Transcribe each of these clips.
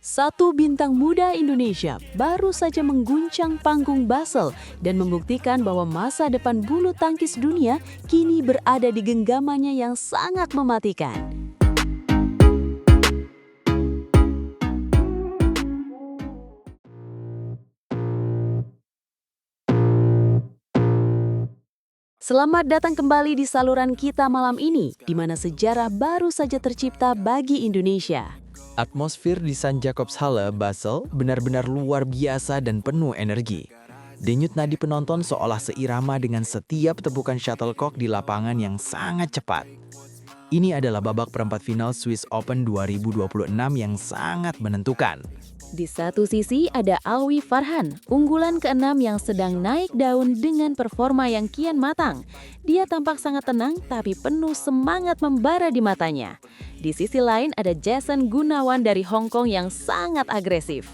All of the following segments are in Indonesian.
Satu bintang muda Indonesia baru saja mengguncang panggung Basel dan membuktikan bahwa masa depan bulu tangkis dunia kini berada di genggamannya yang sangat mematikan. Selamat datang kembali di saluran kita malam ini, di mana sejarah baru saja tercipta bagi Indonesia. Atmosfer di St. Jakobshalle, Basel benar-benar luar biasa dan penuh energi. Denyut nadi penonton seolah seirama dengan setiap tepukan shuttlecock di lapangan yang sangat cepat. Ini adalah babak perempat final Swiss Open 2026 yang sangat menentukan. Di satu sisi ada Alwi Farhan, unggulan ke-6 yang sedang naik daun dengan performa yang kian matang. Dia tampak sangat tenang tapi penuh semangat membara di matanya. Di sisi lain ada Jason Gunawan dari Hong Kong yang sangat agresif.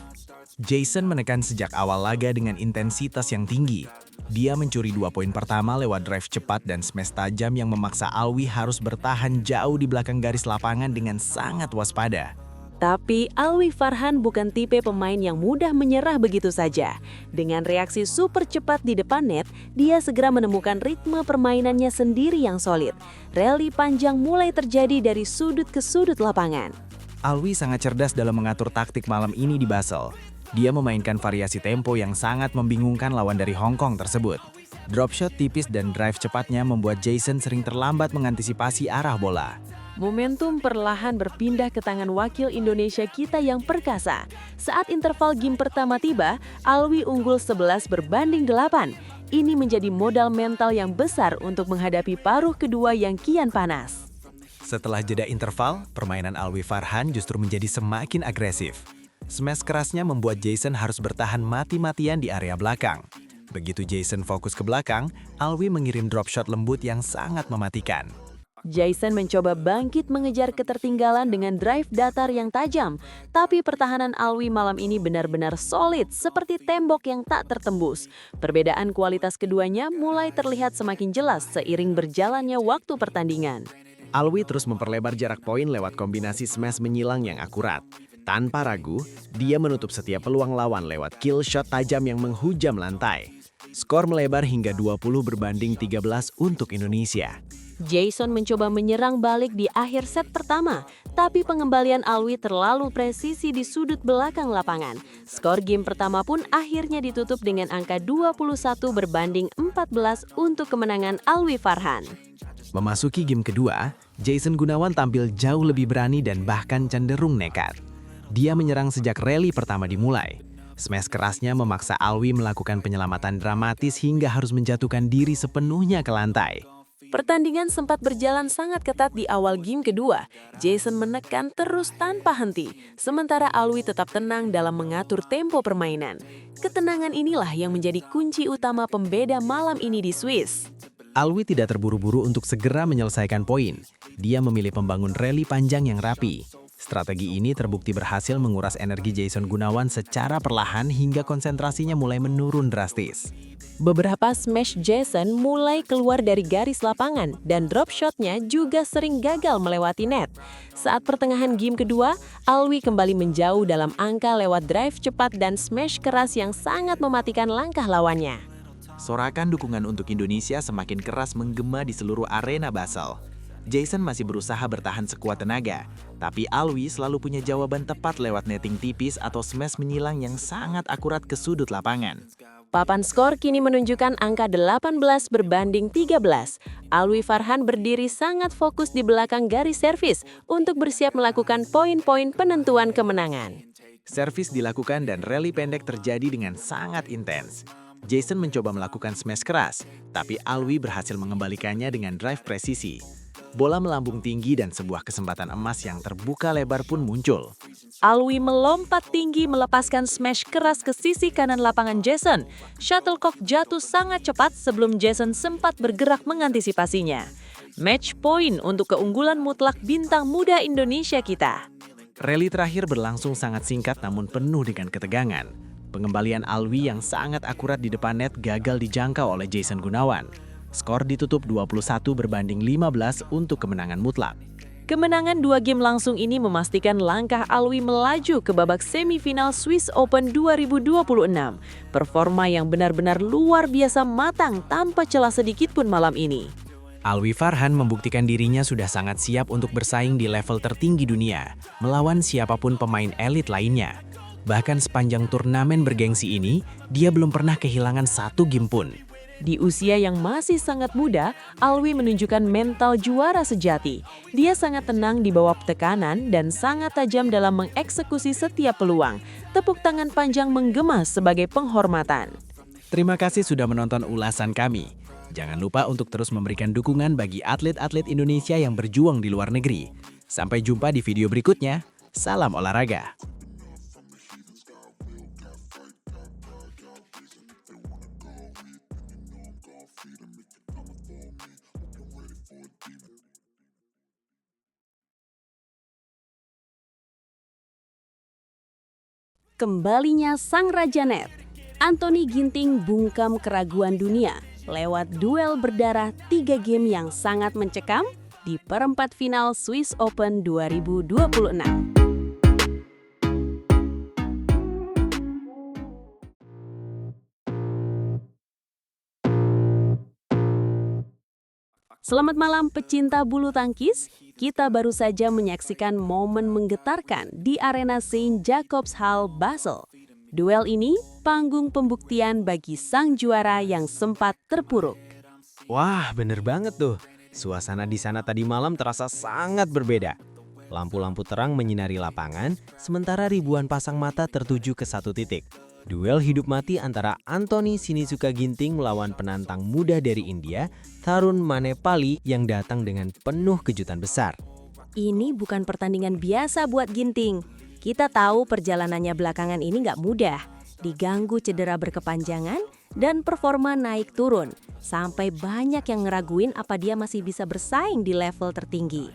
Jason menekan sejak awal laga dengan intensitas yang tinggi. Dia mencuri 2 poin pertama lewat drive cepat dan smash tajam yang memaksa Alwi harus bertahan jauh di belakang garis lapangan dengan sangat waspada. Tapi Alwi Farhan bukan tipe pemain yang mudah menyerah begitu saja. Dengan reaksi super cepat di depan net, dia segera menemukan ritme permainannya sendiri yang solid. Rally panjang mulai terjadi dari sudut ke sudut lapangan. Alwi sangat cerdas dalam mengatur taktik malam ini di Basel. Dia memainkan variasi tempo yang sangat membingungkan lawan dari Hong Kong tersebut. Drop shot tipis dan drive cepatnya membuat Jason sering terlambat mengantisipasi arah bola. Momentum perlahan berpindah ke tangan wakil Indonesia kita yang perkasa. Saat interval game pertama tiba, Alwi unggul 11-8. Ini menjadi modal mental yang besar untuk menghadapi paruh kedua yang kian panas. Setelah jeda interval, permainan Alwi Farhan justru menjadi semakin agresif. Smash kerasnya membuat Jason harus bertahan mati-matian di area belakang. Begitu Jason fokus ke belakang, Alwi mengirim drop shot lembut yang sangat mematikan. Jason mencoba bangkit mengejar ketertinggalan dengan drive datar yang tajam, tapi pertahanan Alwi malam ini benar-benar solid seperti tembok yang tak tertembus. Perbedaan kualitas keduanya mulai terlihat semakin jelas seiring berjalannya waktu pertandingan. Alwi terus memperlebar jarak poin lewat kombinasi smash menyilang yang akurat. Tanpa ragu, dia menutup setiap peluang lawan lewat kill shot tajam yang menghujam lantai. Skor melebar hingga 20-13 untuk Indonesia. Jason mencoba menyerang balik di akhir set pertama, tapi pengembalian Alwi terlalu presisi di sudut belakang lapangan. Skor game pertama pun akhirnya ditutup dengan angka 21-14 untuk kemenangan Alwi Farhan. Memasuki game kedua, Jason Gunawan tampil jauh lebih berani dan bahkan cenderung nekat. Dia menyerang sejak rally pertama dimulai. Smash kerasnya memaksa Alwi melakukan penyelamatan dramatis hingga harus menjatuhkan diri sepenuhnya ke lantai. Pertandingan sempat berjalan sangat ketat di awal game kedua. Jason menekan terus tanpa henti, sementara Alwi tetap tenang dalam mengatur tempo permainan. Ketenangan inilah yang menjadi kunci utama pembeda malam ini di Swiss. Alwi tidak terburu-buru untuk segera menyelesaikan poin. Dia memilih membangun rally panjang yang rapi. Strategi ini terbukti berhasil menguras energi Jason Gunawan secara perlahan hingga konsentrasinya mulai menurun drastis. Beberapa smash Jason mulai keluar dari garis lapangan dan drop shotnya juga sering gagal melewati net. Saat pertengahan game kedua, Alwi kembali menjauh dalam angka lewat drive cepat dan smash keras yang sangat mematikan langkah lawannya. Sorakan dukungan untuk Indonesia semakin keras menggema di seluruh arena Basel. Jason masih berusaha bertahan sekuat tenaga, tapi Alwi selalu punya jawaban tepat lewat netting tipis atau smash menyilang yang sangat akurat ke sudut lapangan. Papan skor kini menunjukkan angka 18-13. Alwi Farhan berdiri sangat fokus di belakang garis servis untuk bersiap melakukan poin-poin penentuan kemenangan. Servis dilakukan dan rally pendek terjadi dengan sangat intens. Jason mencoba melakukan smash keras, tapi Alwi berhasil mengembalikannya dengan drive presisi. Bola melambung tinggi dan sebuah kesempatan emas yang terbuka lebar pun muncul. Alwi melompat tinggi melepaskan smash keras ke sisi kanan lapangan Jason. Shuttlecock jatuh sangat cepat sebelum Jason sempat bergerak mengantisipasinya. Match point untuk keunggulan mutlak bintang muda Indonesia kita. Rally terakhir berlangsung sangat singkat namun penuh dengan ketegangan. Pengembalian Alwi yang sangat akurat di depan net gagal dijangkau oleh Jason Gunawan. Skor ditutup 21-15 untuk kemenangan mutlak. Kemenangan 2 game langsung ini memastikan langkah Alwi melaju ke babak semifinal Swiss Open 2026. Performa yang benar-benar luar biasa matang tanpa celah sedikit pun malam ini. Alwi Farhan membuktikan dirinya sudah sangat siap untuk bersaing di level tertinggi dunia, melawan siapapun pemain elit lainnya. Bahkan sepanjang turnamen bergengsi ini, dia belum pernah kehilangan satu game pun. Di usia yang masih sangat muda, Alwi menunjukkan mental juara sejati. Dia sangat tenang di bawah tekanan dan sangat tajam dalam mengeksekusi setiap peluang. Tepuk tangan panjang menggema sebagai penghormatan. Terima kasih sudah menonton ulasan kami. Jangan lupa untuk terus memberikan dukungan bagi atlet-atlet Indonesia yang berjuang di luar negeri. Sampai jumpa di video berikutnya. Salam olahraga. Kembalinya sang Raja Net, Anthony Ginting bungkam keraguan dunia lewat duel berdarah 3 game yang sangat mencekam di perempat final Swiss Open 2026. Selamat malam pecinta bulu tangkis, kita baru saja menyaksikan momen menggetarkan di arena St. Jacobs Hall, Basel. Duel ini panggung pembuktian bagi sang juara yang sempat terpuruk. Wah, bener banget tuh. Suasana di sana tadi malam terasa sangat berbeda. Lampu-lampu terang menyinari lapangan, sementara ribuan pasang mata tertuju ke satu titik. Duel hidup mati antara Anthony Sinisuka Ginting melawan penantang muda dari India, Tarun Manepali yang datang dengan penuh kejutan besar. Ini bukan pertandingan biasa buat Ginting. Kita tahu perjalanannya belakangan ini nggak mudah. Diganggu cedera berkepanjangan dan performa naik turun. Sampai banyak yang ngeraguin apa dia masih bisa bersaing di level tertinggi.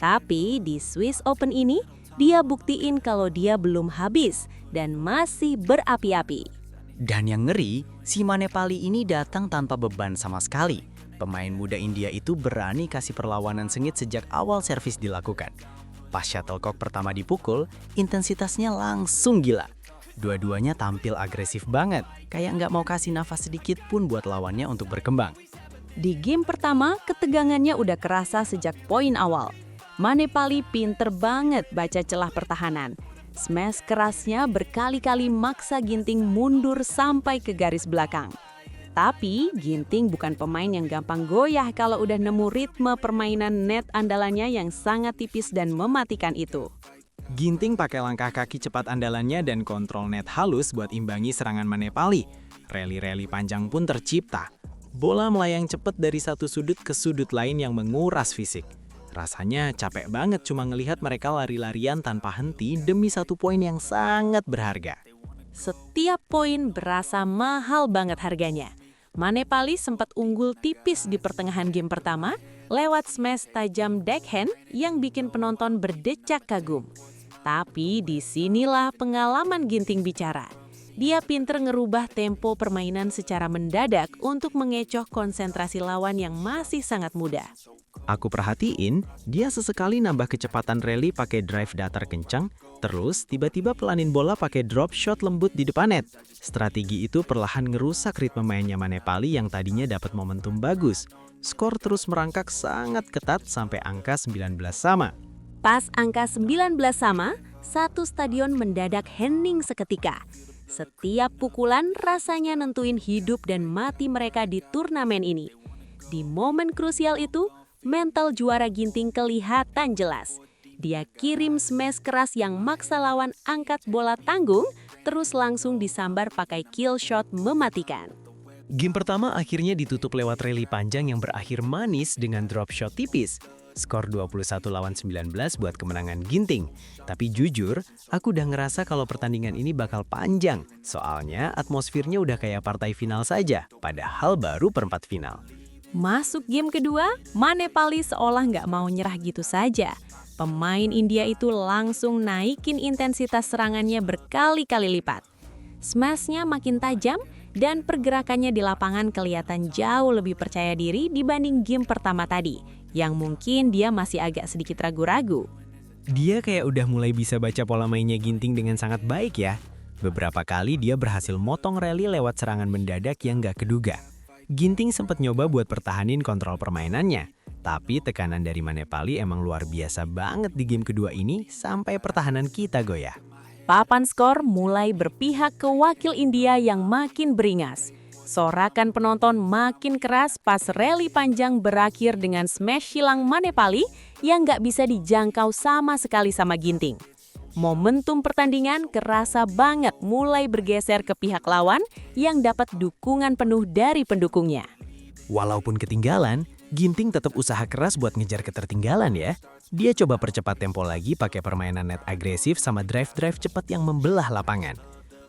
Tapi di Swiss Open ini, dia buktiin kalau dia belum habis dan masih berapi-api. Dan yang ngeri, si Manepali ini datang tanpa beban sama sekali. Pemain muda India itu berani kasih perlawanan sengit sejak awal servis dilakukan. Pas shuttlecock pertama dipukul, intensitasnya langsung gila. Dua-duanya tampil agresif banget, kayak nggak mau kasih nafas sedikit pun buat lawannya untuk berkembang. Di game pertama, ketegangannya udah kerasa sejak poin awal. Manepali pinter banget baca celah pertahanan. Smash kerasnya berkali-kali maksa Ginting mundur sampai ke garis belakang. Tapi Ginting bukan pemain yang gampang goyah kalau udah nemu ritme permainan net andalannya yang sangat tipis dan mematikan itu. Ginting pakai langkah kaki cepat andalannya dan kontrol net halus buat imbangi serangan Manepali. Rally-rally panjang pun tercipta. Bola melayang cepat dari satu sudut ke sudut lain yang menguras fisik. Rasanya capek banget cuma ngelihat mereka lari-larian tanpa henti demi satu poin yang sangat berharga. Setiap poin berasa mahal banget harganya. Manepali sempat unggul tipis di pertengahan game pertama lewat smash tajam backhand yang bikin penonton berdecak kagum. Tapi disinilah pengalaman Ginting bicara. Dia pinter ngerubah tempo permainan secara mendadak untuk mengecoh konsentrasi lawan yang masih sangat muda. Aku perhatiin, dia sesekali nambah kecepatan rally pakai drive datar kencang, terus tiba-tiba pelanin bola pakai drop shot lembut di depan net. Strategi itu perlahan ngerusak ritme mainnya Manepali yang tadinya dapat momentum bagus. Skor terus merangkak sangat ketat sampai angka 19 sama. Pas angka 19 sama, satu stadion mendadak hening seketika. Setiap pukulan rasanya nentuin hidup dan mati mereka di turnamen ini. Di momen krusial itu, mental juara Ginting kelihatan jelas. Dia kirim smash keras yang maksa lawan angkat bola tanggung, terus langsung disambar pakai kill shot mematikan. Game pertama akhirnya ditutup lewat rally panjang yang berakhir manis dengan drop shot tipis. Skor 21-19 buat kemenangan Ginting. Tapi jujur, aku udah ngerasa kalau pertandingan ini bakal panjang. Soalnya atmosfernya udah kayak partai final saja, padahal baru perempat final. Masuk game kedua, Manepali seolah nggak mau nyerah gitu saja. Pemain India itu langsung naikin intensitas serangannya berkali-kali lipat. Smashnya makin tajam dan pergerakannya di lapangan kelihatan jauh lebih percaya diri dibanding game pertama tadi, yang mungkin dia masih agak sedikit ragu-ragu. Dia kayak udah mulai bisa baca pola mainnya Ginting dengan sangat baik ya. Beberapa kali dia berhasil motong rally lewat serangan mendadak yang gak keduga. Ginting sempat nyoba buat pertahanin kontrol permainannya. Tapi tekanan dari Manepali emang luar biasa banget di game kedua ini sampai pertahanan kita goyah. Papan skor mulai berpihak ke wakil India yang makin beringas. Sorakan penonton makin keras pas rally panjang berakhir dengan smash silang Manepali yang nggak bisa dijangkau sama sekali sama Ginting. Momentum pertandingan kerasa banget mulai bergeser ke pihak lawan yang dapat dukungan penuh dari pendukungnya. Walaupun ketinggalan, Ginting tetap usaha keras buat ngejar ketertinggalan ya. Dia coba percepat tempo lagi pakai permainan net agresif sama drive-drive cepat yang membelah lapangan.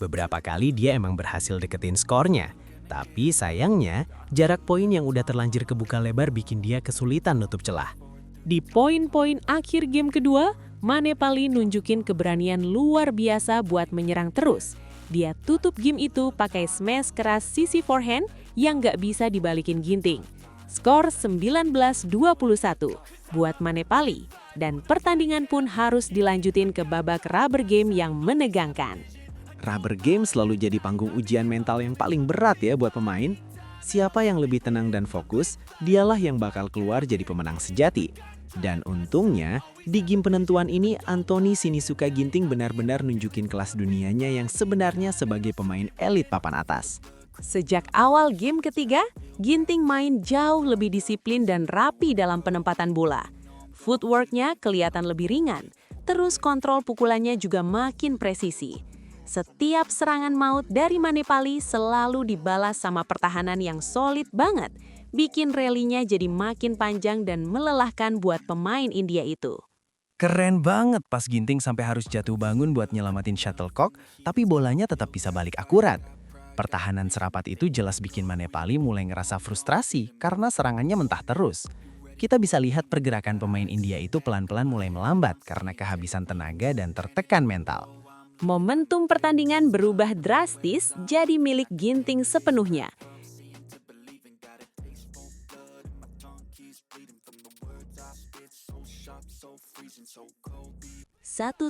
Beberapa kali dia emang berhasil deketin skornya. Tapi sayangnya, jarak poin yang udah terlanjur kebuka lebar bikin dia kesulitan nutup celah. Di poin-poin akhir game kedua, Manepali nunjukin keberanian luar biasa buat menyerang terus. Dia tutup game itu pakai smash keras sisi forehand yang nggak bisa dibalikin Ginting. Skor 19-21 buat Manepali, dan pertandingan pun harus dilanjutin ke babak rubber game yang menegangkan. Rubber game selalu jadi panggung ujian mental yang paling berat ya buat pemain. Siapa yang lebih tenang dan fokus, dialah yang bakal keluar jadi pemenang sejati. Dan untungnya, di game penentuan ini Anthony Sinisuka Ginting benar-benar nunjukin kelas dunianya yang sebenarnya sebagai pemain elit papan atas. Sejak awal game ketiga, Ginting main jauh lebih disiplin dan rapi dalam penempatan bola. Footworknya kelihatan lebih ringan, terus kontrol pukulannya juga makin presisi. Setiap serangan maut dari Manepali selalu dibalas sama pertahanan yang solid banget, bikin rally-nya jadi makin panjang dan melelahkan buat pemain India itu. Keren banget pas Ginting sampai harus jatuh bangun buat nyelamatin shuttlecock, tapi bolanya tetap bisa balik akurat. Pertahanan serapat itu jelas bikin Manepali mulai ngerasa frustrasi karena serangannya mentah terus. Kita bisa lihat pergerakan pemain India itu pelan-pelan mulai melambat karena kehabisan tenaga dan tertekan mental. Momentum pertandingan berubah drastis jadi milik Ginting sepenuhnya. Satu